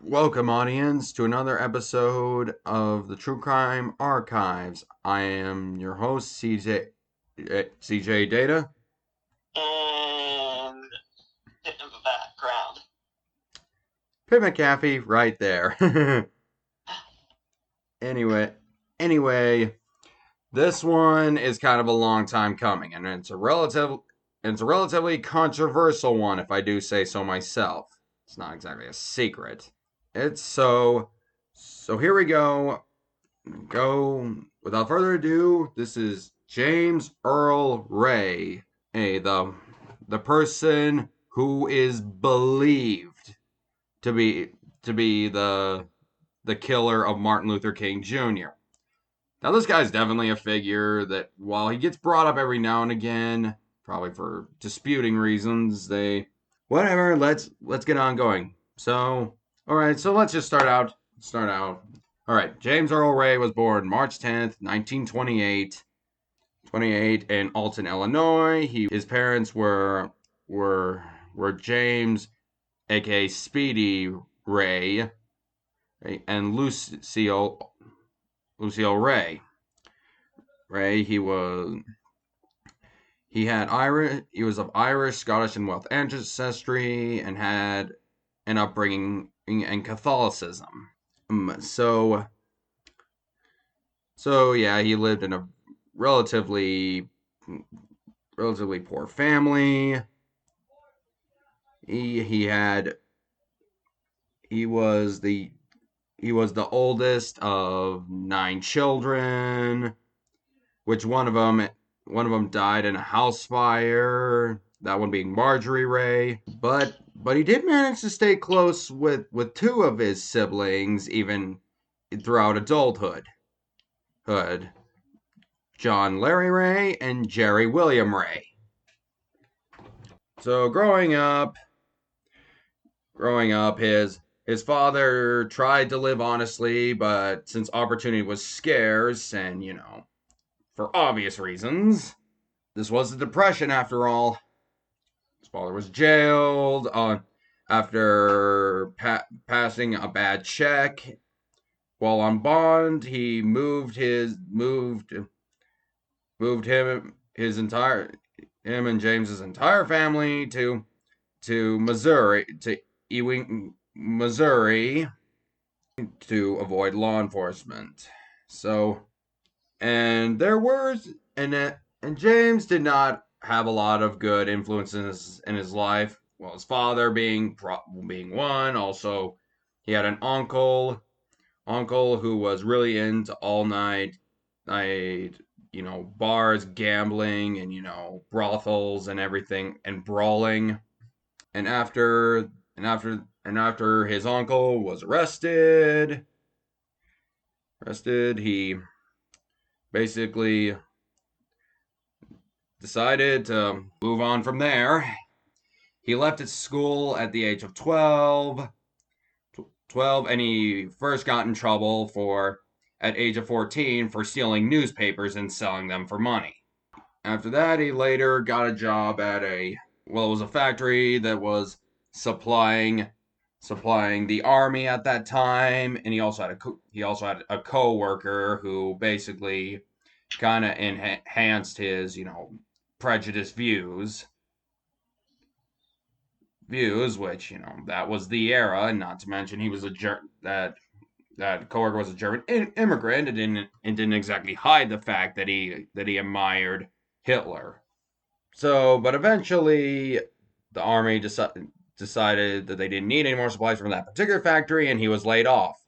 Welcome, audience, to another episode of the True Crime Archives. I am your host, CJ Data. And in the background. Pitt McAfee, right there. anyway, anyway, this one is kind of a long time coming, and it's a relatively controversial one, if I do say so myself. It's not exactly a secret. It's so. Here we go. Go without further ado. This is James Earl Ray, the person who is believed to be the killer of Martin Luther King Jr. Now, this guy's definitely a figure that, while he gets brought up every now and again, probably for disputing reasons, whatever. Let's get on going. So, all right. So let's just start out. All right. James Earl Ray was born March 10th, 1928. 28 in Alton, Illinois. His parents were James, aka Speedy Ray, and Lucille Ray. Ray, he was of Irish, Scottish, and Welsh ancestry, and had an upbringing in Catholicism. So yeah, he lived in a relatively poor family. He had he was the oldest of 9 children, which one of them died in a house fire. That one being Marjorie Ray, but he did manage to stay close with 2 of his siblings even throughout adulthood. John Larry Ray and Jerry William Ray. So growing up, his father tried to live honestly, but since opportunity was scarce and, for obvious reasons, this was the Depression after all. His father was jailed after passing a bad check. While on bond, he moved him and James's entire family to Missouri, to Ewing, Missouri, to avoid law enforcement. So, and there were and James did not have a lot of good influences in his life. Well, his father being one. Also, he had an uncle who was really into all night, bars, gambling, and brothels and everything, and brawling. And after his uncle was arrested, he basically decided to move on from there. He left his school at the age of 12, and he first got in trouble at age of 14 for stealing newspapers and selling them for money. After that, he later got a job at it was a factory that was supplying the army at that time, and he also had a co-worker who basically kind of enhanced his prejudiced views, which that was the era, and not to mention he was that coworker was a German immigrant, and didn't exactly hide the fact that he admired Hitler. So, but eventually, the army decided that they didn't need any more supplies from that particular factory, and he was laid off.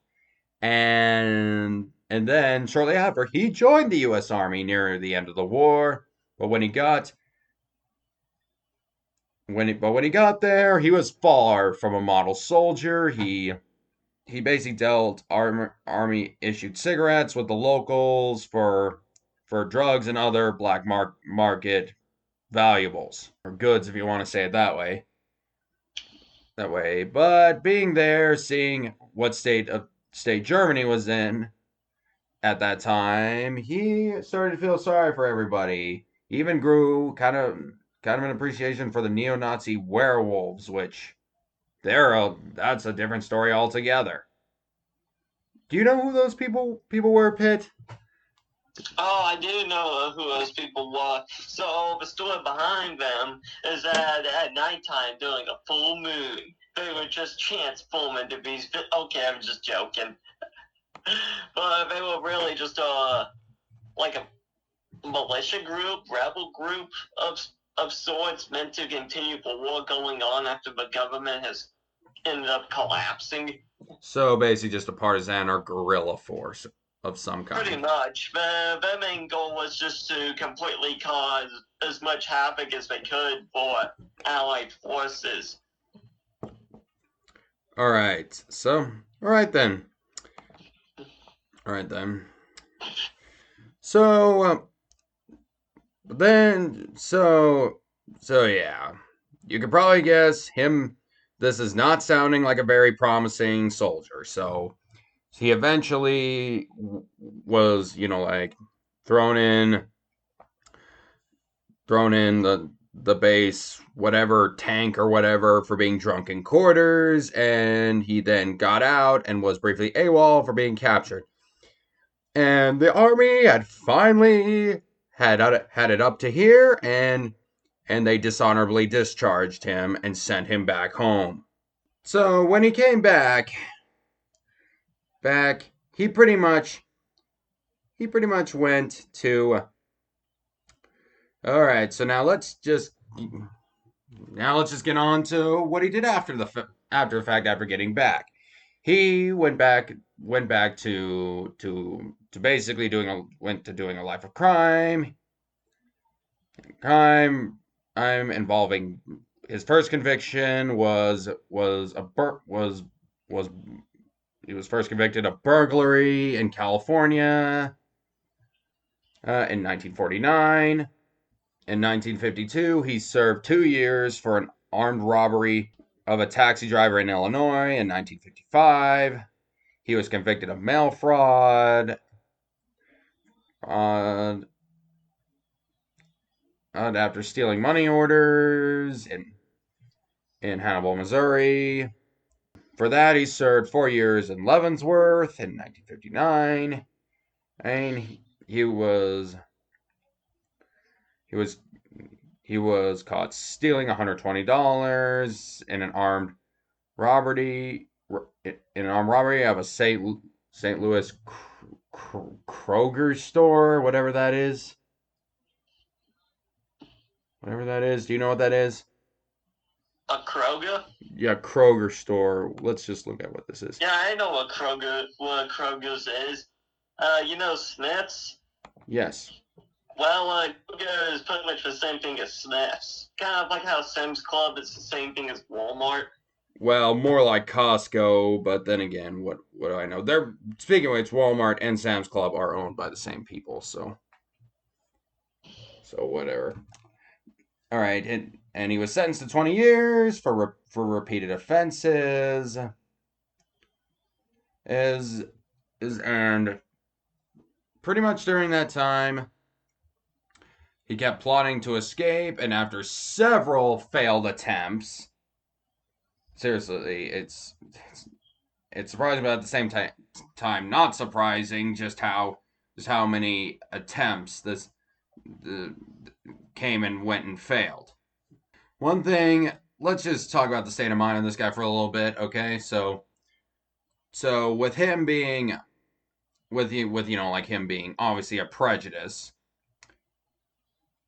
And then shortly after, he joined the U.S. Army near the end of the war. But when he got there, he was far from a model soldier. He basically dealt army issued cigarettes with the locals for drugs and other black market valuables, or goods, if you want to say it that way. But being there, seeing what state Germany was in at that time, he started to feel sorry for everybody. He even grew kind of an appreciation for the neo-Nazi werewolves, which that's a different story altogether. Do you know who those people were, Pitt? Oh, I do know who those people were. So the story behind them is that at nighttime during a full moon, they were just transforming to be. Okay, I'm just joking. But they were really just like a militia group, rebel group of sorts, meant to continue the war going on after the government has ended up collapsing. So basically, just a partisan or guerrilla force of some Pretty kind. much. Their main goal was just to completely cause as much havoc as they could for Allied forces. All right. So, all right then. All right then. So, then, so yeah, you could probably guess him. This is not sounding like a very promising soldier. So he eventually was, like thrown in, thrown in the base, whatever tank or whatever, for being drunk in quarters, and he then got out and was briefly AWOL for being captured. And the army had finally had it up to here, and they dishonorably discharged him and sent him back home. So when he came back, he pretty much went to. All right, so now let's just get on to what he did after the fact after getting back. He went back to basically doing a life of crime. I'm involving his first conviction was he was first convicted of burglary in California in 1949. In 1952, he served 2 years for an armed robbery of a taxi driver in Illinois. In 1955, he was convicted of mail fraud uh, after stealing money orders in Hannibal, Missouri. For that, he served 4 years in Leavenworth in 1959, and he was he was he was caught stealing $120 robbery in an armed robbery of a St. Louis Kroger store, whatever that is. Whatever that is. Do you know what that is? A Kroger? Yeah, Kroger store. Let's just look at what this is. Yeah, I know what Kroger's is. You know Smith's? Yes. Well, Kroger is pretty much the same thing as Smith's. Kind of like how Sam's Club is the same thing as Walmart. Well, more like Costco, but then again, what do I know? They're speaking of which, Walmart and Sam's Club are owned by the same people, so whatever. All right, and he was sentenced to 20 years for repeated offenses. And pretty much during that time, he kept plotting to escape, and after several failed attempts, seriously, it's surprising, but at the same time not surprising just how many attempts this the, came and went and failed. One thing, let's just talk about the state of mind of this guy for a little bit, okay? So with him being with like him being obviously a prejudice,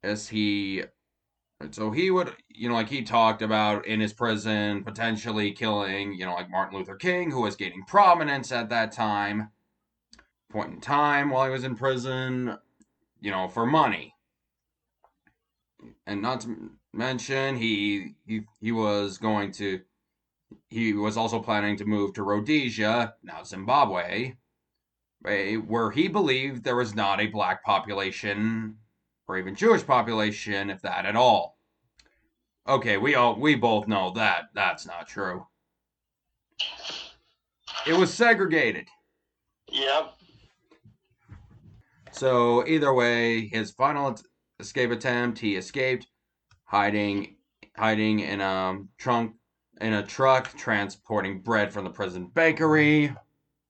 as he so he would like he talked about in his prison potentially killing like Martin Luther King, who was gaining prominence at that point in time while he was in prison, for money. And not to mention, he was also planning to move to Rhodesia, now Zimbabwe, where he believed there was not a black population or even Jewish population, if that at all. Okay, we both know that that's not true. It was segregated. Yep. So either way, his final escape attempt, he escaped, hiding in a trunk in a truck transporting bread from the prison bakery,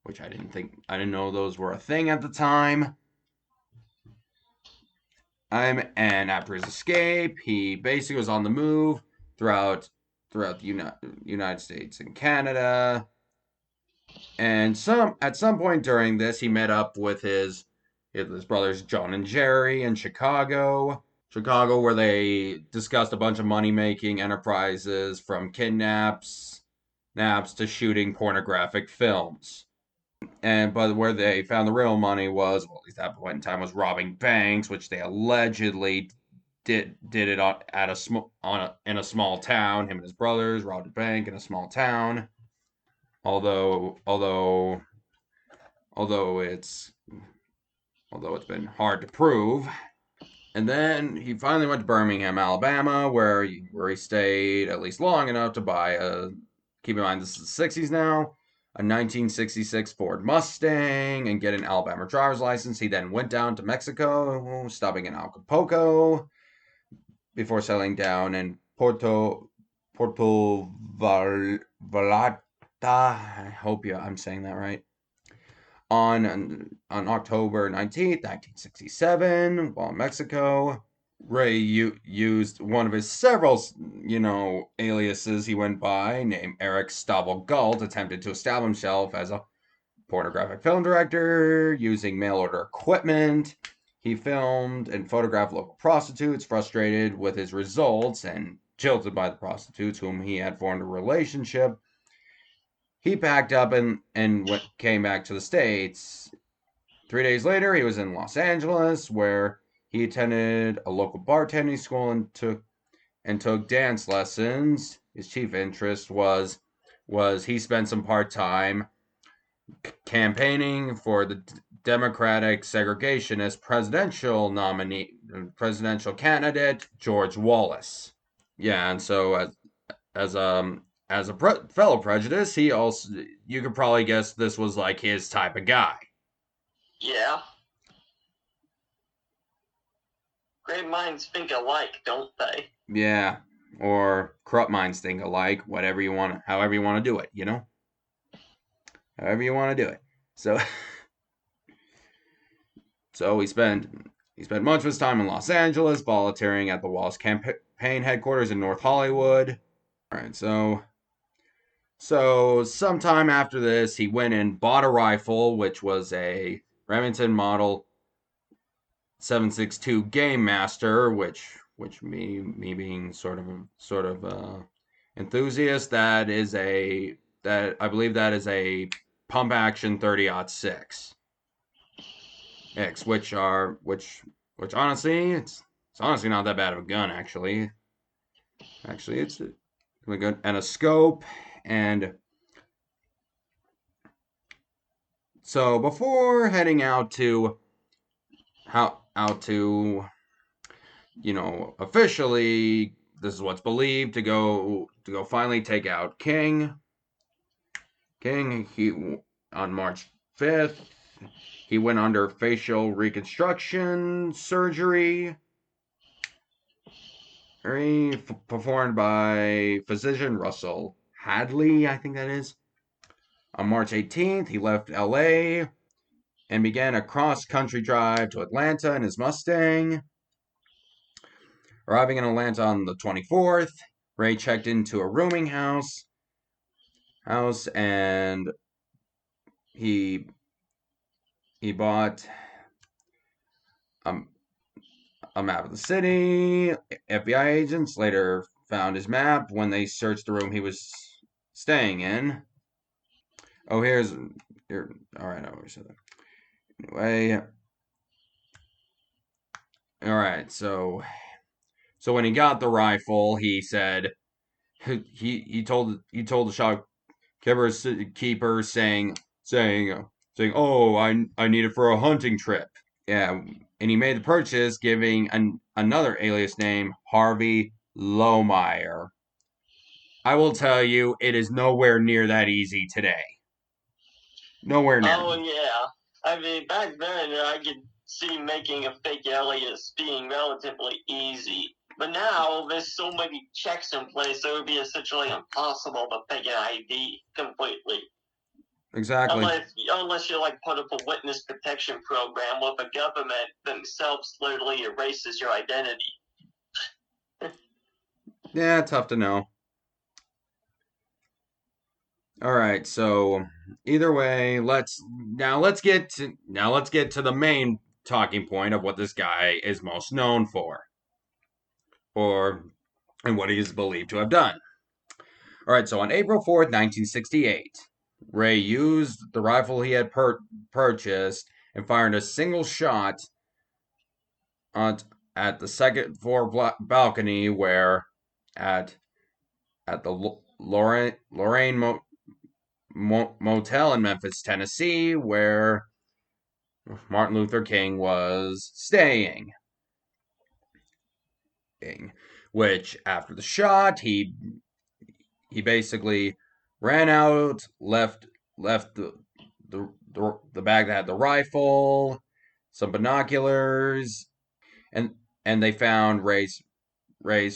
which I didn't know those were a thing at the time. And after his escape, he basically was on the move throughout the United States and Canada. And at some point during this, he met up with his brothers John and Jerry in Chicago, where they discussed a bunch of money making enterprises from naps to shooting pornographic films. But where they found the real money was, well, at least at that point in time, was robbing banks, which they allegedly did it in a small town. Him and his brothers robbed a bank in a small town. Although although although it's been hard to prove. And then he finally went to Birmingham, Alabama, where he stayed at least long enough to buy a. Keep in mind, this is the '60s now. A 1966 Ford Mustang and get an Alabama driver's license. He then went down to Mexico, stopping in Acapulco before settling down in Porto Vallarta. I hope I'm saying that right. On October 19th, 1967, while in Mexico, Ray used one of his several, aliases he went by, named Eric Stabel Galt, attempted to establish himself as a pornographic film director using mail order equipment. He filmed and photographed local prostitutes, frustrated with his results and jilted by the prostitutes whom he had formed a relationship. He packed up and came back to the States. 3 days later, he was in Los Angeles, where he attended a local bartending school and took dance lessons. His chief interest was he spent some part time campaigning for the Democratic segregationist presidential candidate George Wallace. Yeah, and so as a fellow prejudice, he also, you could probably guess this was like his type of guy. Yeah. Great minds think alike, don't they? Yeah, or corrupt minds think alike. However you want to do it, however you want to do it. So, so he spent much of his time in Los Angeles, volunteering at the Wallace campaign headquarters in North Hollywood. All right, so sometime after this, he went and bought a rifle, which was a Remington Model 7.62 Game Master, which me being sort of enthusiast, that I believe that is a pump action 30-06 X, which honestly it's honestly not that bad of a gun actually. Actually, it's really good, and a scope. And so before heading out to officially, this is what's believed to go finally take out King. He on March 5th, he went under facial reconstruction surgery performed by physician Russell Hadley, I think that is. On March 18th, he left LA and began a cross-country drive to Atlanta in his Mustang. Arriving in Atlanta on the 24th, Ray checked into a rooming house and he bought a map of the city. FBI agents later found his map when they searched the room he was staying in. Oh, here. All right, I always said that. Anyway, all right. So when he got the rifle, he said he told the shopkeeper saying, "Oh, I need it for a hunting trip." Yeah, and he made the purchase, giving another alias name, Harvey Lohmeyer. I will tell you, it is nowhere near that easy today. Nowhere near. Oh, yeah. I mean, back then, I could see making a fake alias being relatively easy. But now there's so many checks in place, it would be essentially impossible to fake an ID completely. Exactly. Unless you like put up a witness protection program where the government themselves literally erases your identity. Yeah, tough to know. All right, so either way, let's get to the main talking point of what this guy is most known for, or and what he is believed to have done. All right, so on April 4th, 1968, Ray used the rifle he had purchased and fired a single shot on, at the second floor balcony where at the Lorraine Motel in Memphis, Tennessee, where Martin Luther King was staying. Which after the shot, he basically ran out, left the bag that had the rifle, some binoculars, and they found Ray's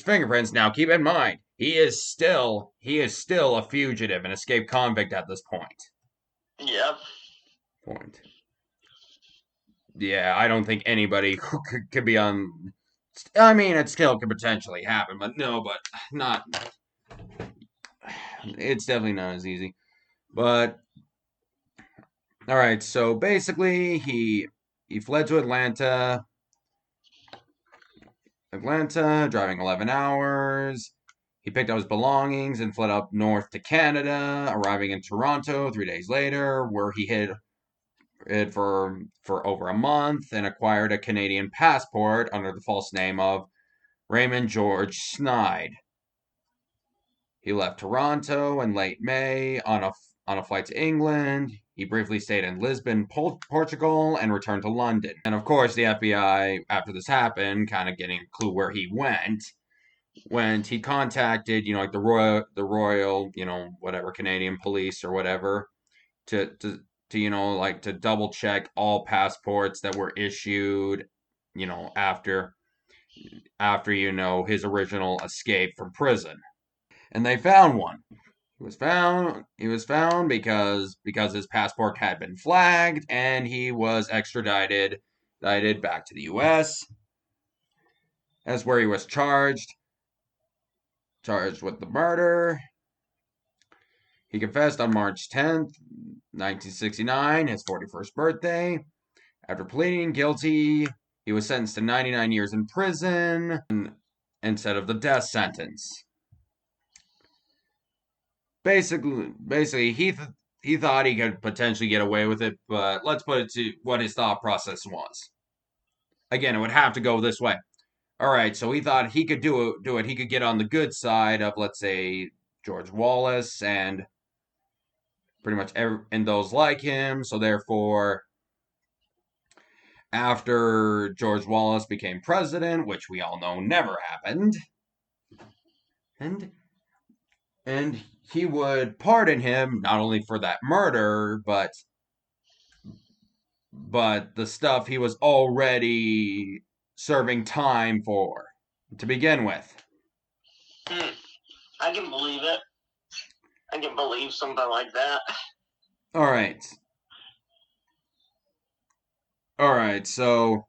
fingerprints. Now keep in mind, he is still a fugitive, an escaped convict at this point. Yep. Yeah, I don't think anybody could be on. I mean, it still could potentially happen, but no, but not. It's definitely not as easy. But all right, so basically, he fled to Atlanta, driving 11 hours. He picked up his belongings and fled up north to Canada, arriving in Toronto 3 days later, where he hid for over a month and acquired a Canadian passport under the false name of Raymond George Snide. He left Toronto in late May on a flight to England. He briefly stayed in Lisbon, Portugal, and returned to London. And of course, the FBI, after this happened, kind of getting a clue where he went, he contacted, like the Royal, whatever, Canadian police or whatever, to like to double check all passports that were issued, after his original escape from prison. And they found one. He was found because his passport had been flagged and he was extradited back to the US. That's where he was charged with the murder. He confessed on March 10th, 1969, his 41st birthday. After pleading guilty, he was sentenced to 99 years in prison instead of the death sentence. Basically, he thought he could potentially get away with it, but let's put it to what his thought process was. Again, it would have to go this way. All right, so he thought he could do it. He could get on the good side of, let's say, George Wallace and pretty much and those like him. So therefore, after George Wallace became president, which we all know never happened, and he would pardon him not only for that murder, but the stuff he was already serving time for to begin with. I can believe it. I can believe something like that. All right. So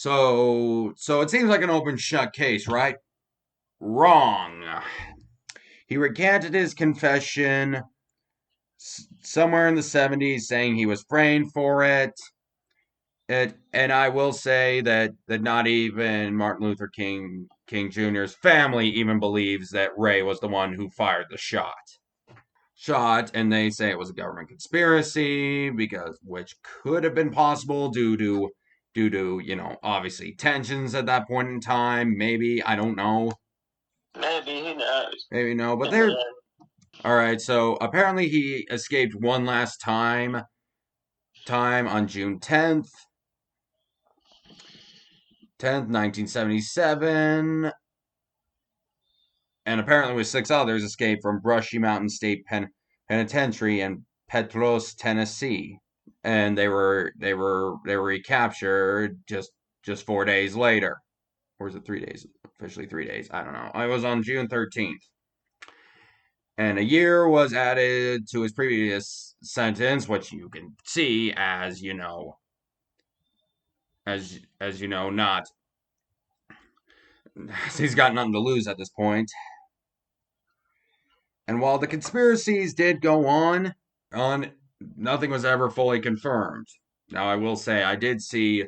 it seems like an open shut case, right? Wrong. He recanted his confession somewhere in the 70s, saying he was praying for it. And I will say that not even Martin Luther King Jr.'s family even believes that Ray was the one who fired the shot. And they say it was a government conspiracy which could have been possible due to obviously tensions at that point in time. Maybe, I don't know. Maybe, who knows? Maybe no, but they're all right. So apparently he escaped one last time on June 10th, 1977, and apparently with 6 others escaped from Brushy Mountain State Penitentiary in Petros, Tennessee, and they were recaptured just 4 days later, or was it 3 days? officially 3 days. I don't know. I was on June 13th. And a year was added to his previous sentence, which you can see as not he's got nothing to lose at this point. And while the conspiracies did go on nothing was ever fully confirmed. Now I will say I did see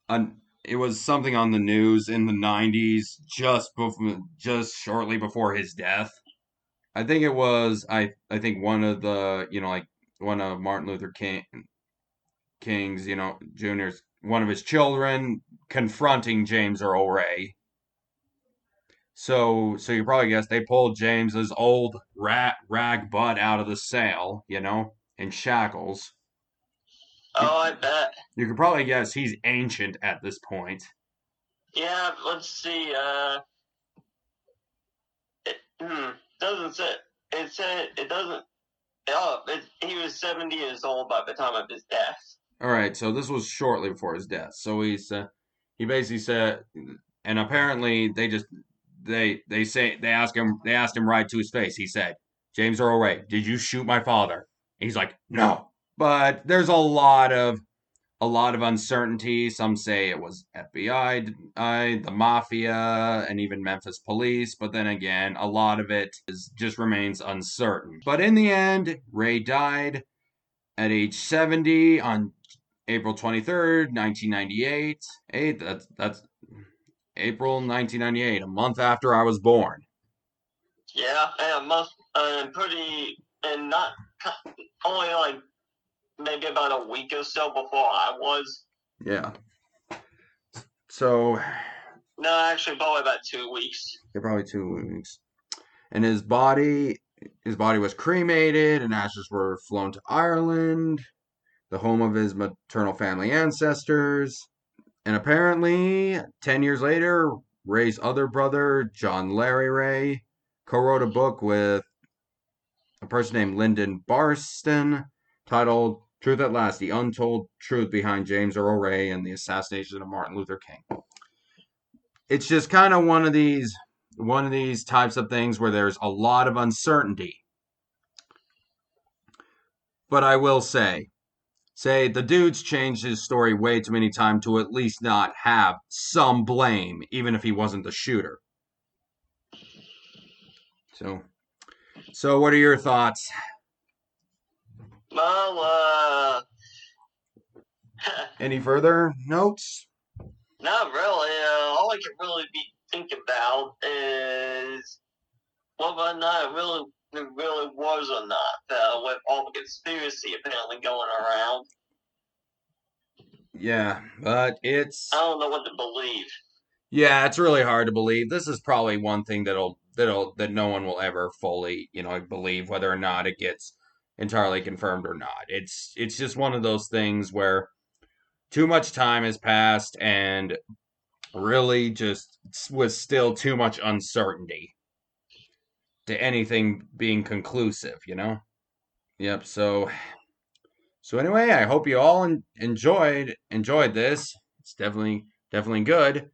it was something on the news in the 90s just shortly before his death. I think it was I think one of the, like one of Martin Luther King's, Jr.'s, one of his children confronting James Earl Ray. So you probably guess they pulled James's old rag butt out of the cell, in shackles. Oh, I bet. You could probably guess he's ancient at this point. Yeah, let's see. Doesn't say. It said it doesn't. Oh, he was 70 years old by the time of his death. All right, so this was shortly before his death. So he basically said, and apparently they asked him right to his face. He said, "James Earl Ray, did you shoot my father?" And he's like, "No." But there's a lot of uncertainty. Some say it was FBI, the mafia, and even Memphis police. But then again, a lot of it just remains uncertain. But in the end, Ray died at age 70 on April 23rd, 1998. That's April 1998, a month after I was born. Yeah, and a month, and not only like maybe about a week or so before I was. Yeah. So. No, actually, probably about 2 weeks. Yeah, probably 2 weeks. And his body was cremated, and ashes were flown to Ireland, the home of his maternal family ancestors. And apparently, 10 years later, Ray's other brother, John Larry Ray, co-wrote a book with a person named Lyndon Barston titled Truth at Last, The Untold Truth Behind James Earl Ray and the Assassination of Martin Luther King. It's just kind of one of these types of things where there's a lot of uncertainty. But I will say the dude's changed his story way too many times to at least not have some blame, even if he wasn't the shooter. So what are your thoughts? Well, any further notes? Not really. All I can really think about is whether or not it really was or not, with all the conspiracy apparently going around. Yeah, but I don't know what to believe. Yeah, it's really hard to believe. This is probably one thing that no one will ever fully, believe, whether or not it gets entirely confirmed or not. It's just one of those things where too much time has passed and really just was still too much uncertainty to anything being conclusive, Yep, so anyway, I hope you all enjoyed this. It's definitely good.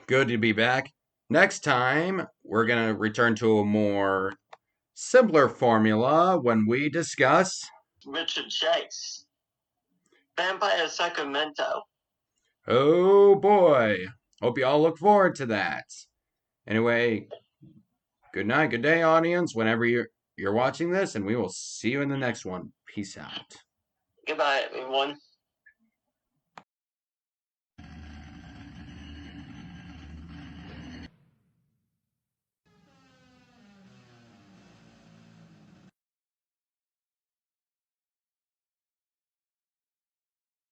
Good to be back. Next time, we're going to return to a more simpler formula when we discuss Richard Chase, Vampire Sacramento. Oh boy. Hope you all look forward to that. Anyway, good night, good day, audience, whenever you're watching this, and we will see you in the next one. Peace out. Goodbye, everyone.